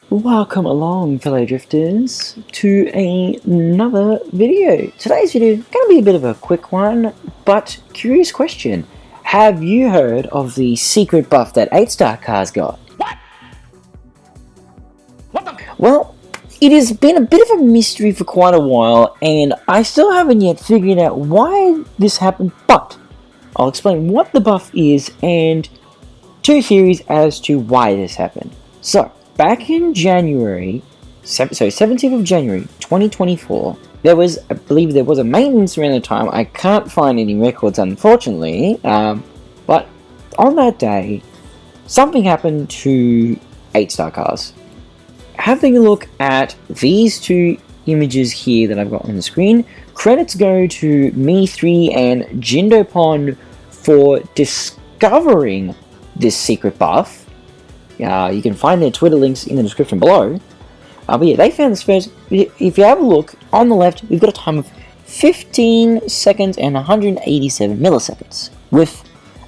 Welcome along, fellow drifters, to another video. Today's video is going to be a bit of a quick one, but curious question. Have you heard of the secret buff that 8-star cars got? Well, it has been a bit of a mystery for quite a while, and I still haven't yet figured out why this happened, but I'll explain what the buff is and two theories as to why this happened. So, back in January, 17th of January 2024, I believe there was a maintenance around the time. I can't find any records, unfortunately, but on that day, something happened to 8-star cars. Having a look at these two images here that I've got on the screen, credits go to Me3 and Jindopon for discovering this secret buff. You can find their Twitter links in the description below. But yeah, they found this first. If you have a look, on the left, we've got a time of 15 seconds and 187 milliseconds, with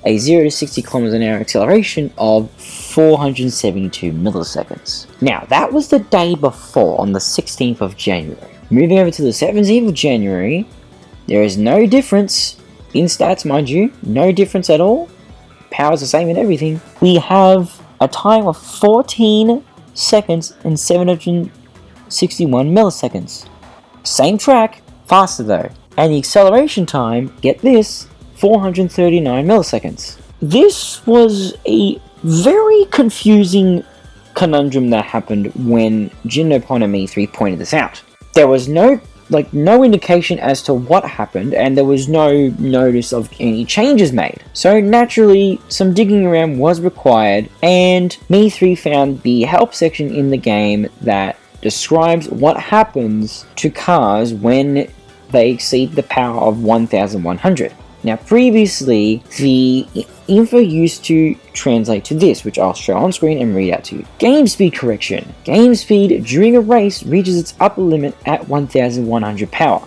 a 0 to 60 kilometers an hour acceleration of 472 milliseconds. Now, that was the day before, on the 16th of January. Moving over to the 17th of January, there is no difference in stats, mind you, no difference at all. Power's the same and everything. We have a time of 14 seconds and 761 milliseconds. Same track, faster though. And the acceleration time, get this, 439 milliseconds. This was a very confusing conundrum that happened when Jindopon and Me3 pointed this out. There was no indication as to what happened, and there was no notice of any changes made. So naturally, some digging around was required, and Me3 found the help section in the game that describes what happens to cars when they exceed the power of 1100. Now previously, the info used to translate to this, which I'll show on screen and read out to you. Game speed correction. Game speed during a race reaches its upper limit at 1100 power.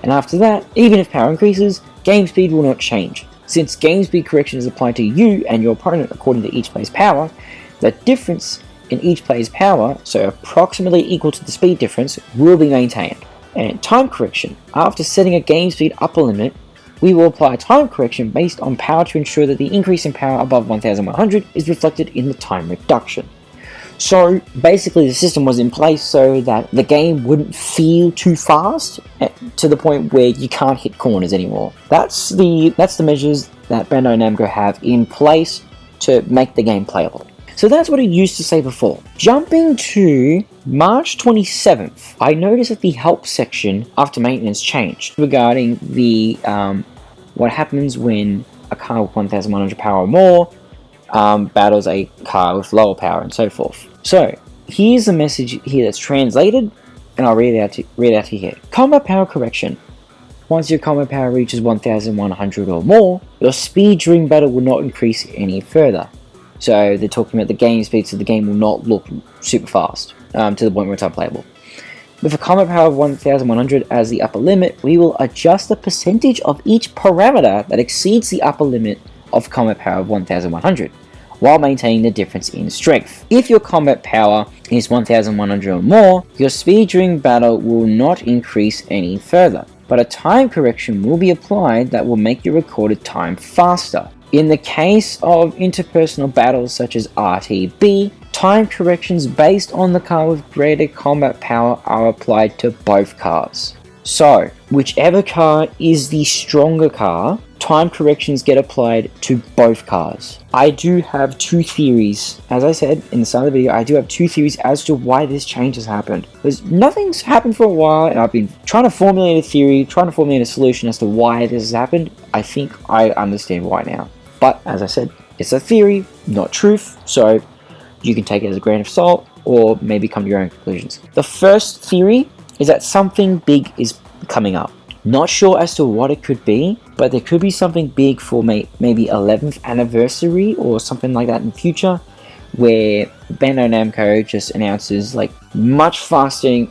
And after that, even if power increases, game speed will not change. Since game speed correction is applied to you and your opponent according to each player's power, the difference in each player's power, so approximately equal to the speed difference, will be maintained. And time correction. After setting a game speed upper limit, we will apply time correction based on power to ensure that the increase in power above 1100 is reflected in the time reduction. So basically the system was in place so that the game wouldn't feel too fast to the point where you can't hit corners anymore. That's the measures that Bandai Namco have in place to make the game playable. So that's what it used to say before. Jumping to March 27th, I noticed that the help section after maintenance changed regarding the what happens when a car with 1100 power or more battles a car with lower power and so forth. So here's a message here that's translated, and I'll read it out to you here. Combat power correction. Once your combat power reaches 1100 or more, your speed during battle will not increase any further. So they're talking about the game speed, so the game will not look super fast to the point where it's unplayable. With a combat power of 1100 as the upper limit, we will adjust the percentage of each parameter that exceeds the upper limit of combat power of 1100, while maintaining the difference in strength. If your combat power is 1100 or more, your speed during battle will not increase any further, but a time correction will be applied that will make your recorded time faster. In the case of interpersonal battles such as RTB, time corrections based on the car with greater combat power are applied to both cars. So, whichever car is the stronger car, time corrections get applied to both cars. I do have two theories. As I said in the start of the video, I do have two theories as to why this change has happened. Because nothing's happened for a while, and I've been trying to formulate a theory, trying to formulate a solution as to why this has happened. I think I understand why now. But, as I said, it's a theory, not truth, so you can take it as a grain of salt, or maybe come to your own conclusions. The first theory is that something big is coming up. Not sure as to what it could be, but there could be something big for maybe 11th anniversary or something like that in the future, where Bandai Namco just announces like much faster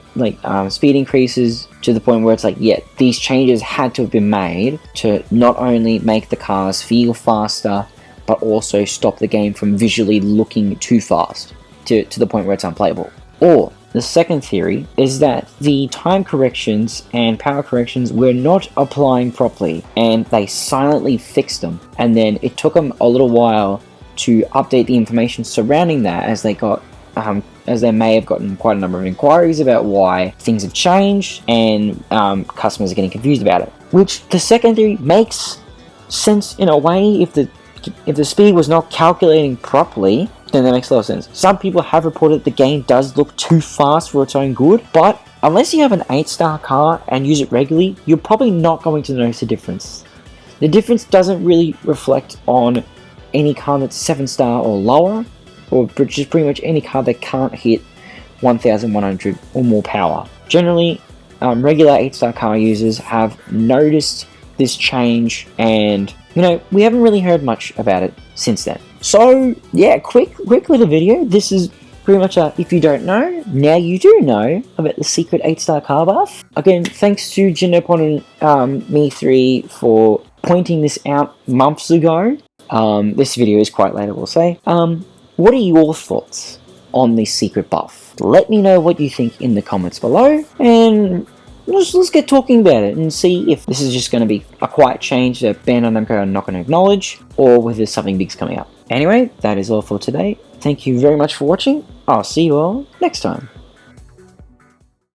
speed increases to the point where it's like, yeah, these changes had to have been made to not only make the cars feel faster, but also stop the game from visually looking too fast. to the point where it's unplayable. Or the second theory is that the time corrections and power corrections were not applying properly, and they silently fixed them, and then it took them a little while to update the information surrounding that, as they may have gotten quite a number of inquiries about why things have changed, and customers are getting confused about it. Which the second theory makes sense in a way. If the speed was not calculating properly, then that makes a lot of sense. Some people have reported that the game does look too fast for its own good, but unless you have an 8-star car and use it regularly, you're probably not going to notice the difference. The difference doesn't really reflect on any car that's 7-star or lower, or just pretty much any car that can't hit 1,100 or more power. Generally, regular 8-star car users have noticed this change, and we haven't really heard much about it since then. So yeah, quick little video. This is pretty much if you don't know, now you do know about the secret 8-star car buff. Again, thanks to Genopon and Me3 for pointing this out months ago. This video is quite late, I will say. What are your thoughts on this secret buff? Let me know what you think in the comments below, and let's get talking about it and see if this is just going to be a quiet change that Bandai Namco are not going to acknowledge, or whether something big's coming up. Anyway, that is all for today. Thank you very much for watching. I'll see you all next time.